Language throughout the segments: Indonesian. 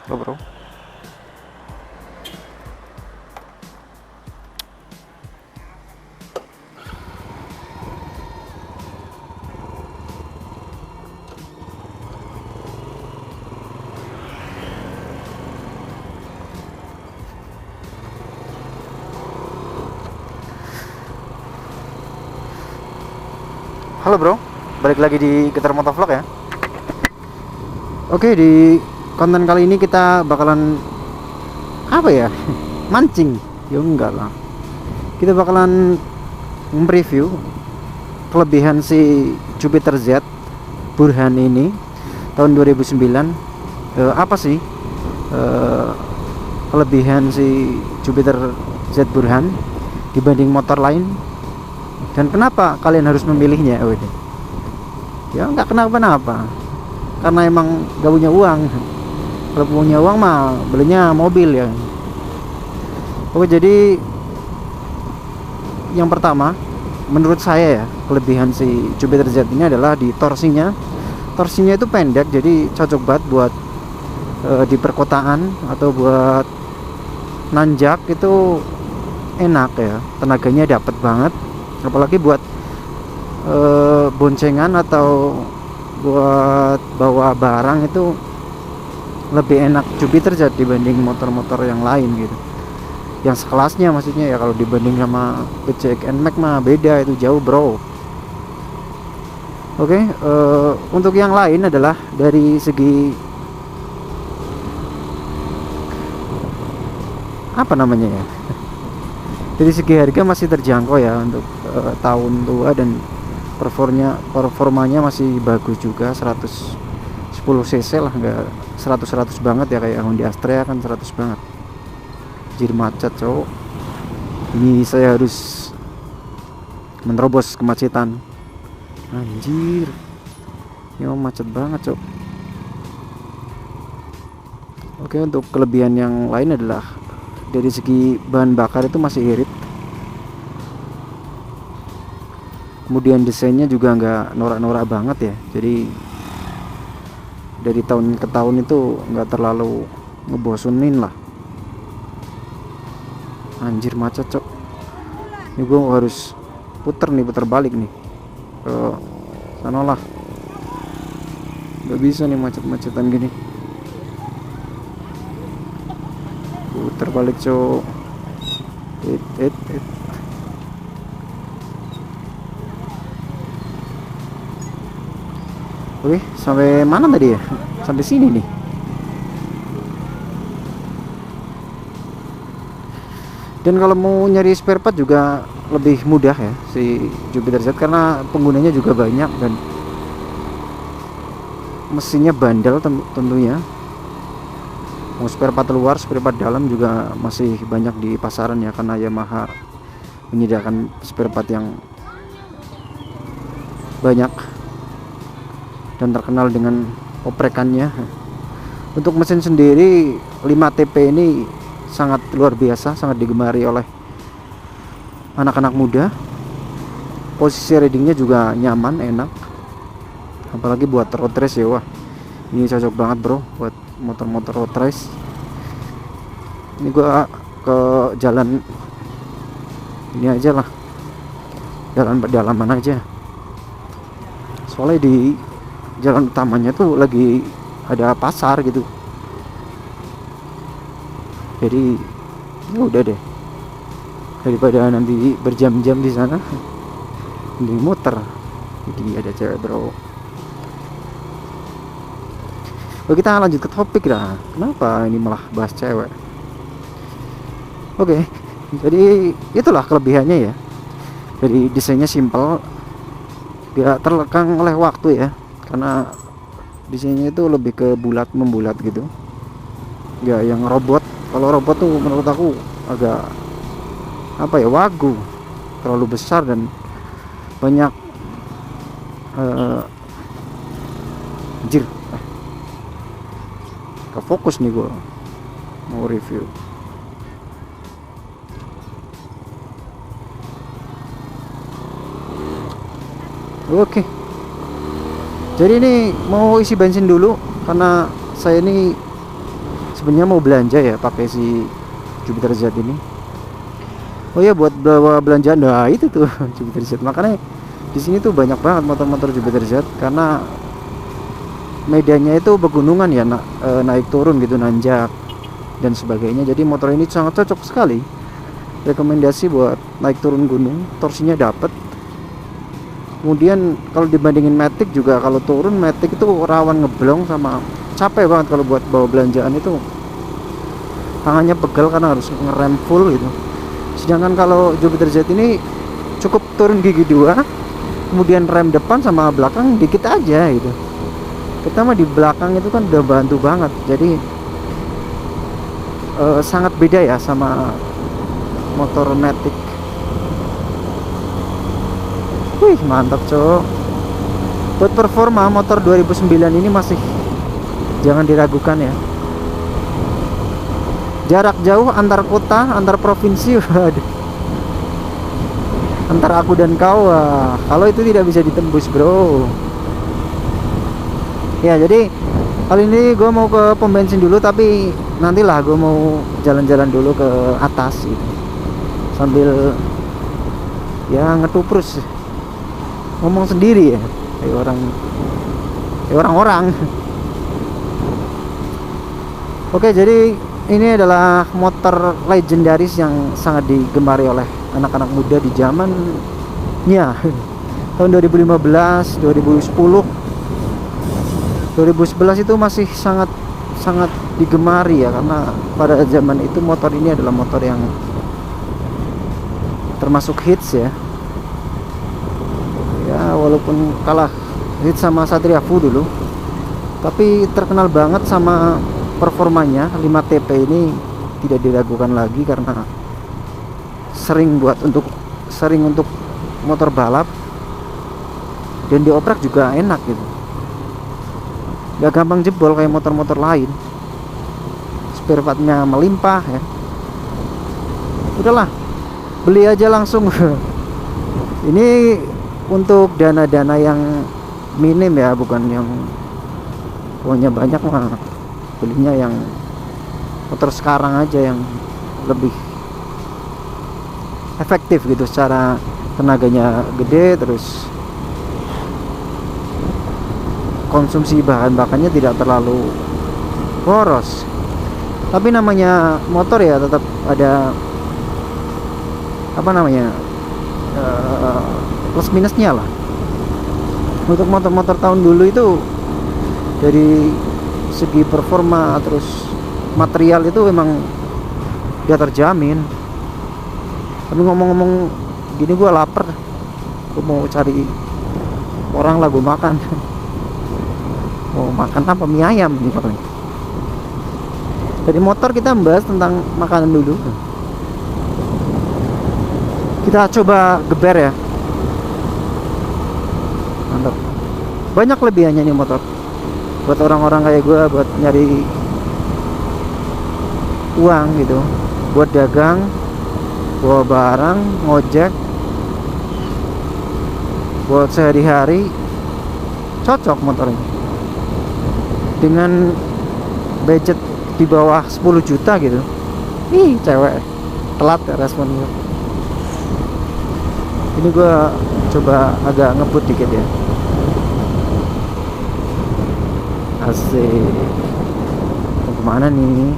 Halo bro. Halo bro, balik lagi di Getar Motovlog ya. Oke, di konten kali ini kita bakalan apa ya? Mancing? Ya enggak lah. Kita bakalan mereview kelebihan si Jupiter Z Burhan ini tahun 2009. Apa sih kelebihan si Jupiter Z Burhan dibanding motor lain? Dan kenapa kalian harus memilihnya? Oh, ini. Ya nggak kenapa-napa, karena emang gak punya uang. Kalau punya uang mah belinya mobil ya. Oke, jadi yang pertama menurut saya ya, kelebihan si Jupiter Z ini adalah di torsinya. Torsinya itu pendek, jadi cocok banget buat di perkotaan atau buat nanjak itu enak ya, tenaganya dapat banget. Apalagi buat boncengan atau buat bawa barang itu lebih enak Jupiter Z dibanding motor-motor yang lain gitu, yang sekelasnya maksudnya ya. Kalau dibanding sama PCX NMAX mah beda, itu jauh bro. Oke, untuk yang lain adalah dari segi apa namanya ya, dari segi harga masih terjangkau ya untuk tahun tua, dan performanya masih bagus juga. 110 cc lah, nggak 100 banget ya kayak Honda Astrea kan 100 banget. Jadi macet cowok, ini saya harus menerobos kemacetan. Anjir, ini macet banget cowok. Oke, untuk kelebihan yang lain adalah dari segi bahan bakar itu masih irit. Kemudian desainnya juga nggak norak-norak banget ya, jadi dari tahun ke tahun itu nggak terlalu ngebosenin lah. Anjir macet cok, ini gue harus puter balik nih ke sana lah. Nggak bisa nih macet-macetan gini, puter balik cok. Oke, sampai mana tadi ya? Sampai sini nih. Dan kalau mau nyari spare part juga lebih mudah ya si Jupiter Z, karena penggunanya juga banyak dan mesinnya bandel tentunya. Mau spare part luar, spare part dalam juga masih banyak di pasaran ya, karena Yamaha menyediakan spare part yang banyak dan terkenal dengan oprekannya. Untuk mesin sendiri 5TP ini sangat luar biasa, sangat digemari oleh anak-anak muda. Posisi ridingnya juga nyaman, enak, apalagi buat road race ya. Wah, ini cocok banget bro buat motor-motor road race. Ini gua ke jalan ini aja lah, jalan pedalaman aja, soalnya di jalan utamanya tuh lagi ada pasar gitu. Jadi ya udah deh, daripada nanti berjam-jam di sana mending muter. Jadi ada cewek bro. Oke, kita lanjut ke topik lah. Kenapa ini malah bahas cewek? Oke, jadi itulah kelebihannya ya. Dari desainnya simple, gak terlekang oleh waktu ya, karena desainnya itu lebih ke membulat gitu, gak yang robot. Kalau robot tuh menurut aku agak apa ya, wagu, terlalu besar dan banyak anjir, kefokus nih gue mau review. Oke, jadi ini mau isi bensin dulu karena saya ini sebenarnya mau belanja ya pakai si Jupiter Z ini. Oh ya, buat bawa belanjaan, nah itu tuh Jupiter Z. Makanya di sini tuh banyak banget motor-motor Jupiter Z karena medannya itu pegunungan ya, naik turun gitu, nanjak dan sebagainya. Jadi motor ini sangat cocok sekali, rekomendasi buat naik turun gunung, torsinya dapet. Kemudian kalau dibandingin Matic juga, kalau turun Matic itu rawan ngeblong sama capek banget. Kalau buat bawa belanjaan itu tangannya pegal karena harus ngerem full gitu. Sedangkan kalau Jupiter Z ini cukup turun gigi 2, kemudian rem depan sama belakang dikit aja gitu. Pertama di belakang itu kan udah bantu banget. Jadi sangat beda ya sama motor Matic. Wih, mantap cok. Buat performa motor 2009 ini masih jangan diragukan ya. Jarak jauh antar kota, antar provinsi, waduh, antar aku dan kau, kalau itu tidak bisa ditembus bro. Ya jadi kali ini gue mau ke pom bensin dulu, tapi nantilah gue mau jalan-jalan dulu ke atas gitu, sambil ya ngetuprus, ngomong sendiri ya kayak orang-orang. Oke, jadi ini adalah motor legendaris yang sangat digemari oleh anak-anak muda di zamannya tahun 2015, 2010, 2011 itu masih sangat digemari ya, karena pada zaman itu motor ini adalah motor yang termasuk hits ya. Ya walaupun kalah hits sama Satria Fu dulu, tapi terkenal banget sama performanya. 5TP ini tidak diragukan lagi karena sering untuk motor balap, dan dioprak juga enak gitu, gak gampang jebol kayak motor-motor lain. Spare partnya melimpah ya. Udahlah, beli aja langsung. Ini untuk dana-dana yang minim ya, bukan yang uangnya banyak mah belinya yang motor sekarang aja yang lebih efektif gitu, secara tenaganya gede, terus konsumsi bahan bakarnya tidak terlalu boros. Tapi namanya motor ya tetap ada apa namanya, plus minusnya lah. Untuk motor-motor tahun dulu itu dari segi performa terus material itu memang dia terjamin. Tapi ngomong-ngomong gini, gua lapar, gua mau cari orang lah, gua makan. Mau makan apa? Mie ayam nih paling. Dari motor kita membahas tentang makanan dulu. Kita coba geber ya. Mantap. Banyak kelebihannya nih motor buat orang-orang kayak gue, buat nyari uang gitu, buat dagang, bawa barang, ngojek, buat sehari-hari cocok motor ini. Dengan budget di bawah 10 juta gitu. Ih, cewek telat ya respon gue. Ini gue coba agak ngebut dikit ya. Asik. Mau kemana nih?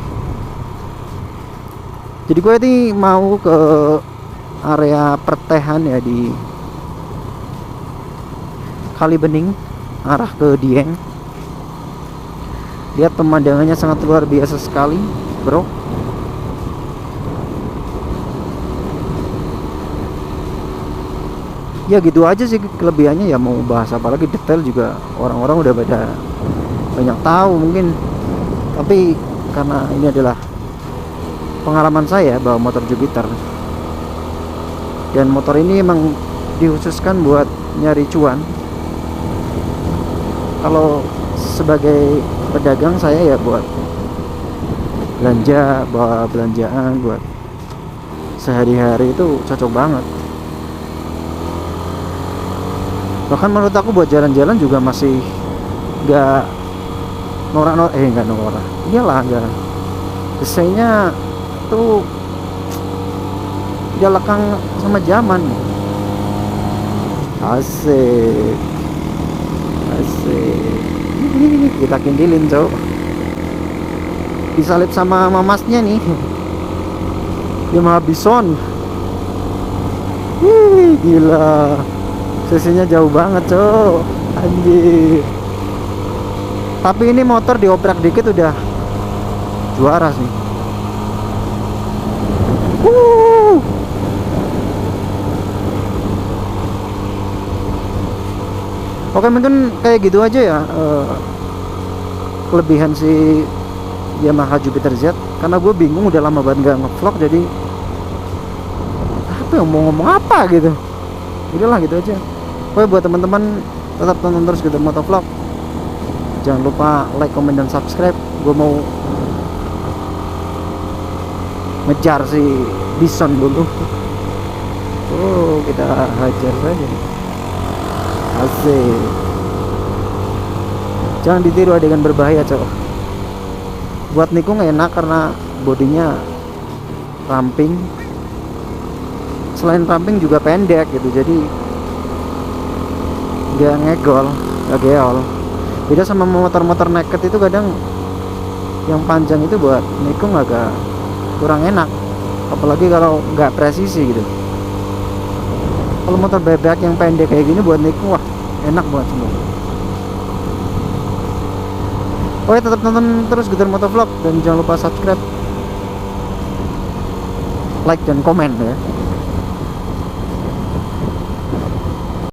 Jadi gue ini mau ke area pertehan ya di Kalibening, arah ke Dieng. Lihat pemandangannya sangat luar biasa sekali bro. Ya gitu aja sih kelebihannya ya, mau bahas apa lagi, detail juga orang-orang udah pada banyak tahu mungkin. Tapi karena ini adalah pengalaman saya bawa motor Jupiter, dan motor ini emang dikhususkan buat nyari cuan. Kalau sebagai pedagang saya ya buat belanja, bawa belanjaan buat sehari-hari itu cocok banget. Bahkan menurut aku buat jalan-jalan juga masih nggak norak, iyalah desainnya tuh tidak lekang sama zaman. Asik, asik. Kita kindilin cok, disalip sama mamasnya nih. Yamaha Bison. Gila, sisinya jauh banget cok, anjir. Tapi ini motor dioprak dikit udah juara sih. Oke, mungkin kayak gitu aja ya, kelebihan si Yamaha Jupiter Z. Karena gue bingung, udah lama banget gak ngevlog, jadi apa yang mau ngomong apa gitu. Udahlah gitu aja. Oke, buat teman-teman tetap tonton terus gitu motovlog. Jangan lupa like, comment, dan subscribe. Gue mau ngejar si Bison dulu. Kita hajar saja. Asik. Jangan ditiru adegan berbahaya cok. Buat nikung enak karena bodinya ramping. Selain ramping juga pendek gitu, jadi dia ngegol, gak geol. Beda sama motor-motor naked itu, kadang yang panjang itu buat nikung agak kurang enak, apalagi kalau nggak presisi gitu. Kalau motor bebek yang pendek kayak gini buat nikung, wah enak banget semua. Oke, tetap nonton terus Getar Motovlog dan jangan lupa subscribe, like, dan komen ya.